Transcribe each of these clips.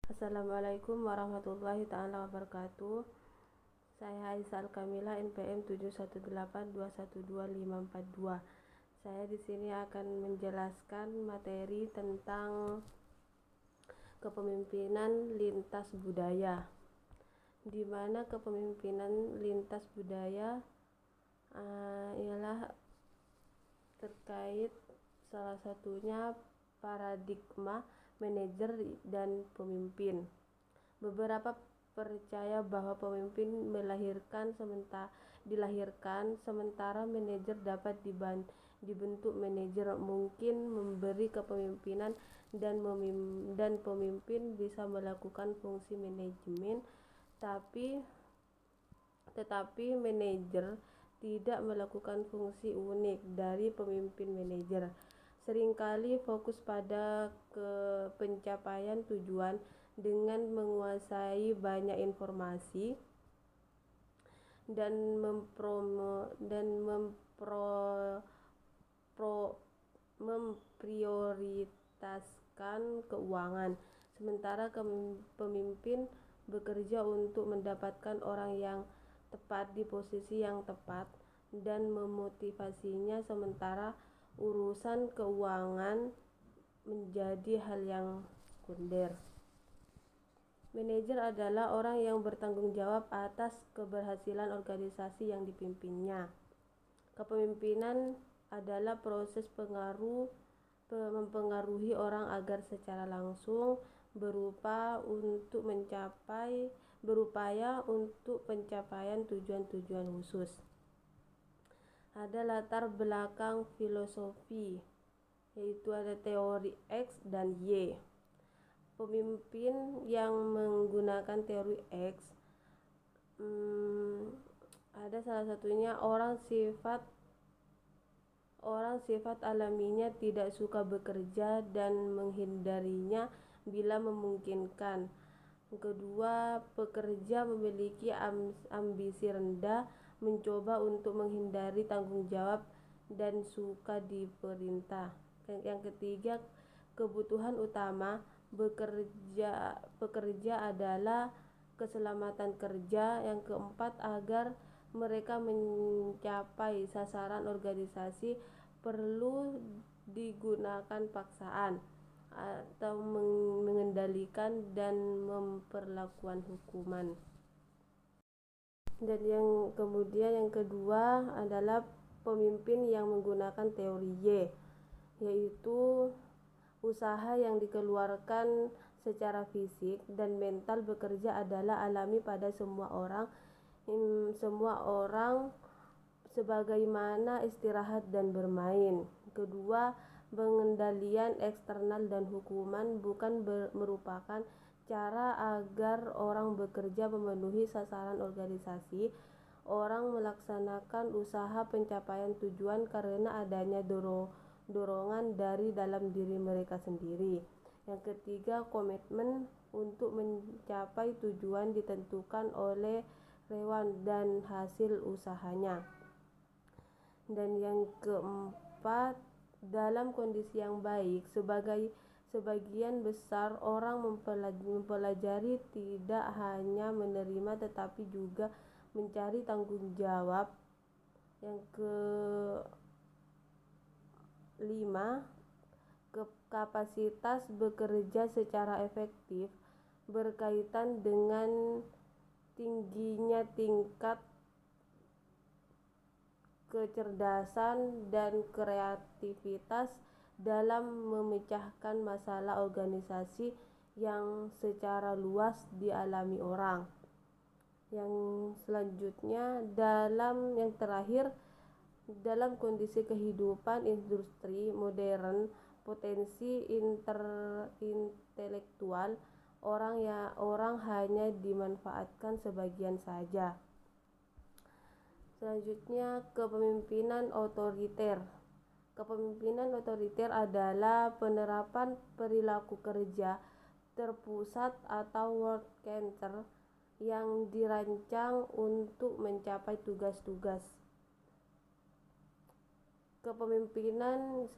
Assalamualaikum warahmatullahi taala wabarakatuh. Saya Aisyah Kamila, NPM 718212542. Saya di sini akan menjelaskan materi tentang kepemimpinan lintas budaya, di mana kepemimpinan lintas budaya ialah terkait salah satunya paradigma manajer dan pemimpin. Beberapa percaya bahwa pemimpin dilahirkan sementara manajer dapat dibentuk. Manajer mungkin memberi kepemimpinan dan pemimpin bisa melakukan fungsi manajemen, tetapi manajer tidak melakukan fungsi unik dari pemimpin. Manajer seringkali fokus pada pencapaian tujuan dengan menguasai banyak informasi dan memprioritaskan keuangan, sementara pemimpin bekerja untuk mendapatkan orang yang tepat di posisi yang tepat dan memotivasinya, sementara urusan keuangan menjadi hal yang sekunder. Manajer adalah orang yang bertanggung jawab atas keberhasilan organisasi yang dipimpinnya. Kepemimpinan adalah proses mempengaruhi orang agar secara langsung berupaya untuk pencapaian tujuan-tujuan khusus. Ada latar belakang filosofi, yaitu ada teori X dan Y. Pemimpin yang menggunakan teori X ada salah satunya orang sifat alaminya tidak suka bekerja dan menghindarinya bila memungkinkan. Kedua, pekerja memiliki ambisi rendah, mencoba untuk menghindari tanggung jawab dan suka diperintah. Yang ketiga, kebutuhan utama pekerja adalah keselamatan kerja. Yang keempat, agar mereka mencapai sasaran organisasi perlu digunakan paksaan atau mengendalikan dan memperlakukan hukuman. Dan yang kedua adalah pemimpin yang menggunakan teori Y, yaitu usaha yang dikeluarkan secara fisik dan mental bekerja adalah alami pada semua orang sebagaimana istirahat dan bermain. Kedua, pengendalian eksternal dan hukuman bukan merupakan cara agar orang bekerja memenuhi sasaran organisasi. Orang melaksanakan usaha pencapaian tujuan karena adanya dorongan dari dalam diri mereka sendiri. Yang ketiga, komitmen untuk mencapai tujuan ditentukan oleh reward dan hasil usahanya. Dan yang keempat, dalam kondisi yang baik, sebagian besar orang mempelajari tidak hanya menerima tetapi juga mencari tanggung jawab. Yang kelima, kapasitas bekerja secara efektif berkaitan dengan tingginya tingkat kecerdasan dan kreativitas dalam memecahkan masalah organisasi yang secara luas dialami orang. Yang selanjutnya, yang terakhir, dalam kondisi kehidupan industri modern, potensi intelektual orang hanya dimanfaatkan sebagian saja. Selanjutnya, kepemimpinan otoriter. Kepemimpinan otoriter adalah penerapan perilaku kerja terpusat atau work culture yang dirancang untuk mencapai tugas-tugas. Kepemimpinan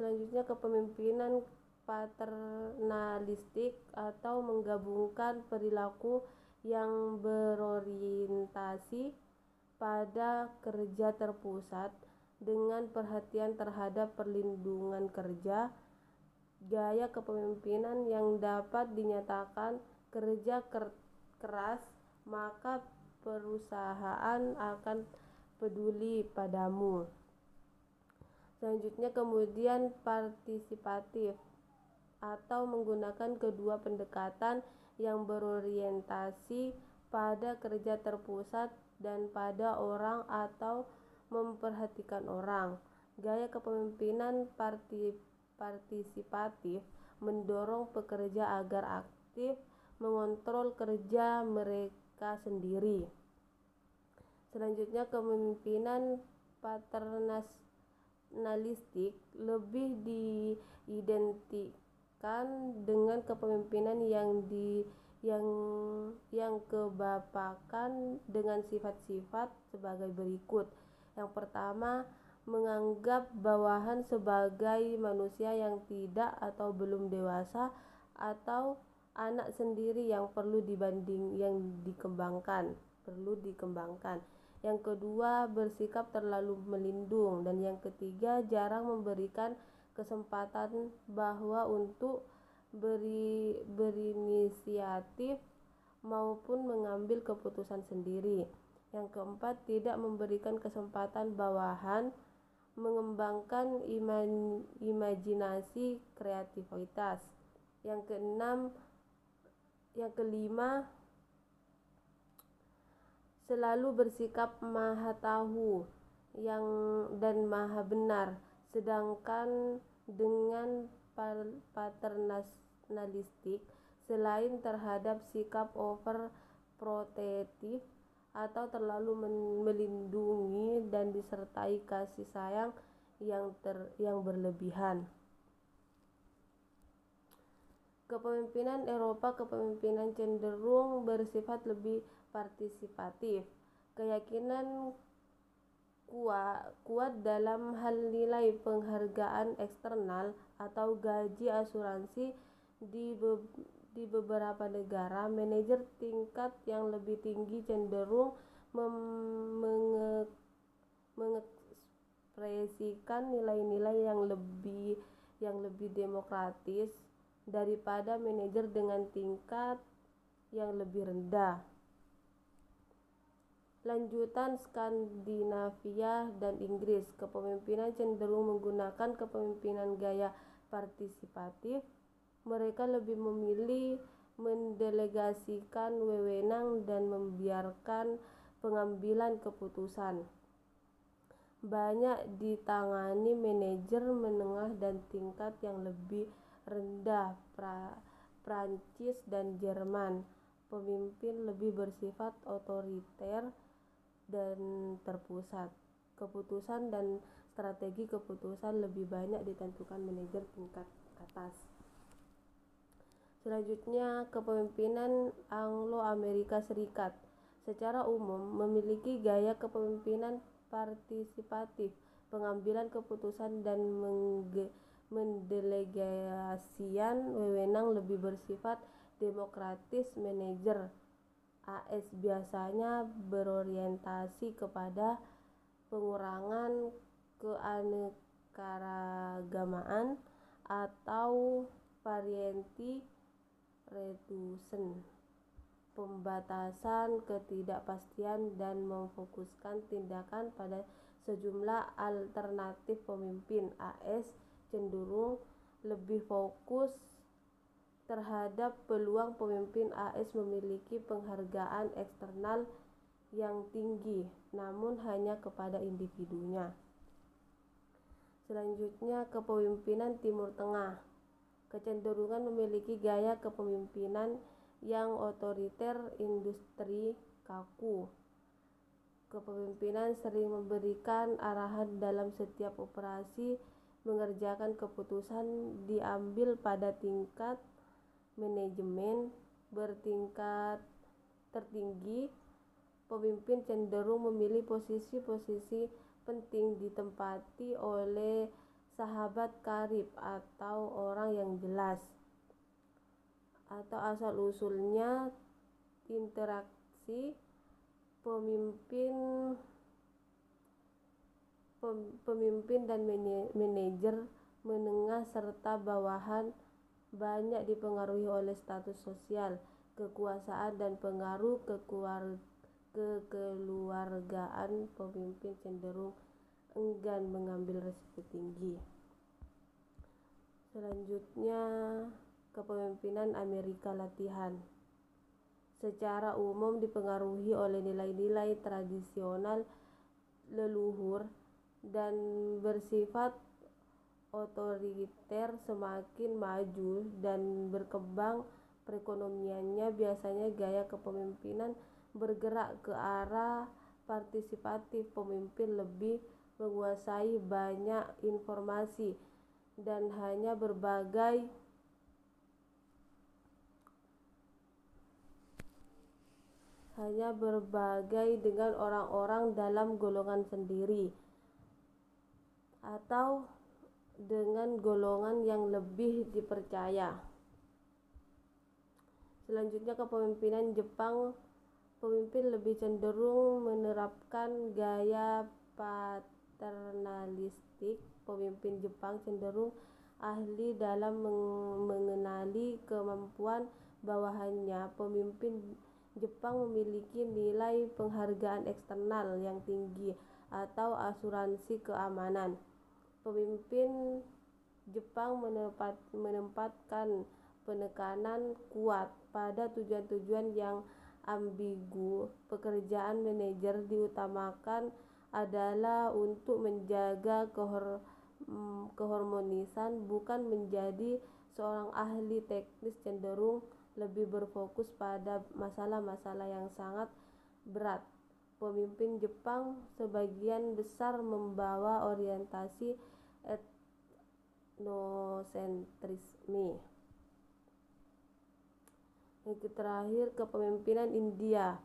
paternalistik atau menggabungkan perilaku yang berorientasi pada kerja terpusat dengan perhatian terhadap perlindungan kerja. Gaya kepemimpinan yang dapat dinyatakan kerja keras, maka perusahaan akan peduli padamu. Selanjutnya kemudian partisipatif atau menggunakan kedua pendekatan yang berorientasi pada kerja terpusat dan pada orang atau memperhatikan orang. Gaya kepemimpinan partisipatif mendorong pekerja agar aktif mengontrol kerja mereka sendiri. Selanjutnya kepemimpinan paternalistik lebih diidentikan dengan kepemimpinan yang kebapakan dengan sifat-sifat sebagai berikut. Yang pertama, menganggap bawahan sebagai manusia yang tidak atau belum dewasa atau anak sendiri yang perlu dikembangkan. Yang kedua, bersikap terlalu melindung. Dan yang ketiga, jarang memberikan kesempatan bahwa untuk berinisiatif maupun mengambil keputusan sendiri. Yang keempat, tidak memberikan kesempatan bawahan mengembangkan imajinasi kreativitas. Yang kelima, selalu bersikap maha tahu dan maha benar, sedangkan dengan paternalistik selain terhadap sikap overprotective atau terlalu melindungi dan disertai kasih sayang yang berlebihan. Kepemimpinan Eropa, kepemimpinan cenderung bersifat lebih partisipatif. Keyakinan kuat dalam hal nilai penghargaan eksternal atau gaji asuransi di beberapa negara. Manajer tingkat yang lebih tinggi cenderung mengekspresikan nilai-nilai yang lebih demokratis daripada manajer dengan tingkat yang lebih rendah. Lanjutan Skandinavia dan Inggris, kepemimpinan cenderung menggunakan kepemimpinan gaya partisipatif. Mereka lebih memilih mendelegasikan wewenang dan membiarkan pengambilan keputusan banyak ditangani manajer menengah dan tingkat yang lebih rendah. Prancis dan Jerman, pemimpin lebih bersifat otoriter dan terpusat. Keputusan dan strategi keputusan lebih banyak ditentukan manajer tingkat atas. Selanjutnya, kepemimpinan Anglo-Amerika Serikat secara umum memiliki gaya kepemimpinan partisipatif, pengambilan keputusan dan mendelegasian wewenang lebih bersifat demokratis. Manajer AS biasanya berorientasi kepada pengurangan keanekaragamaan atau variety reduction, pembatasan ketidakpastian, dan memfokuskan tindakan pada sejumlah alternatif. Pemimpin AS cenderung lebih fokus terhadap peluang. Pemimpin AS memiliki penghargaan eksternal yang tinggi, namun hanya kepada individunya. Selanjutnya, kepemimpinan Timur Tengah kecenderungan memiliki gaya kepemimpinan yang otoriter, industri kaku. Kepemimpinan sering memberikan arahan dalam setiap operasi, mengerjakan keputusan diambil pada tingkat manajemen bertingkat tertinggi. Pemimpin cenderung memilih posisi-posisi penting ditempati oleh sahabat karib atau orang yang jelas, atau asal-usulnya interaksi pemimpin dan manajer menengah serta bawahan banyak dipengaruhi oleh status sosial, kekuasaan, dan pengaruh kekeluargaan. Pemimpin cenderung enggan mengambil risiko tinggi. Selanjutnya, kepemimpinan Amerika latihan secara umum dipengaruhi oleh nilai-nilai tradisional leluhur dan bersifat otoriter. Semakin maju dan berkembang perekonomiannya, biasanya gaya kepemimpinan bergerak ke arah partisipatif. Pemimpin lebih menguasai banyak informasi dan hanya berbagai dengan orang-orang dalam golongan sendiri atau dengan golongan yang lebih dipercaya. Selanjutnya, kepemimpinan Jepang. Pemimpin lebih cenderung menerapkan gaya paternalistik. Pemimpin Jepang cenderung ahli dalam mengenali kemampuan bawahannya. Pemimpin Jepang memiliki nilai penghargaan eksternal yang tinggi atau asuransi keamanan. Pemimpin Jepang menempatkan penekanan kuat pada tujuan-tujuan yang ambigu. Pekerjaan manajer diutamakan adalah untuk menjaga keharmonisan, bukan menjadi seorang ahli teknis. Cenderung lebih berfokus pada masalah-masalah yang sangat berat. Pemimpin Jepang sebagian besar membawa orientasi etnosentrisme. Yang terakhir, kepemimpinan India.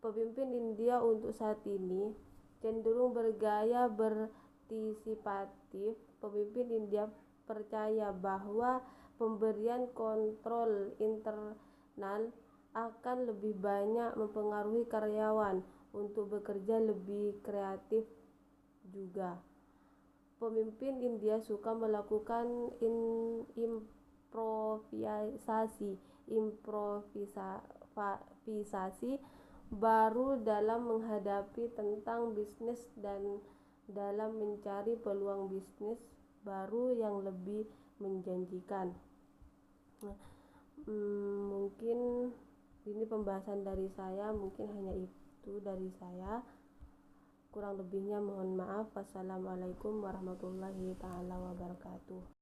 Pemimpin India untuk saat ini cenderung bergaya partisipatif. Pemimpin India percaya bahwa pemberian kontrol internal akan lebih banyak mempengaruhi karyawan untuk bekerja lebih kreatif juga. Pemimpin India suka melakukan improvisasi baru dalam menghadapi tentang bisnis dan dalam mencari peluang bisnis baru yang lebih menjanjikan. Mungkin ini pembahasan dari saya, mungkin hanya itu dari saya. Kurang lebihnya mohon maaf. Wassalamualaikum warahmatullahi taala wabarakatuh.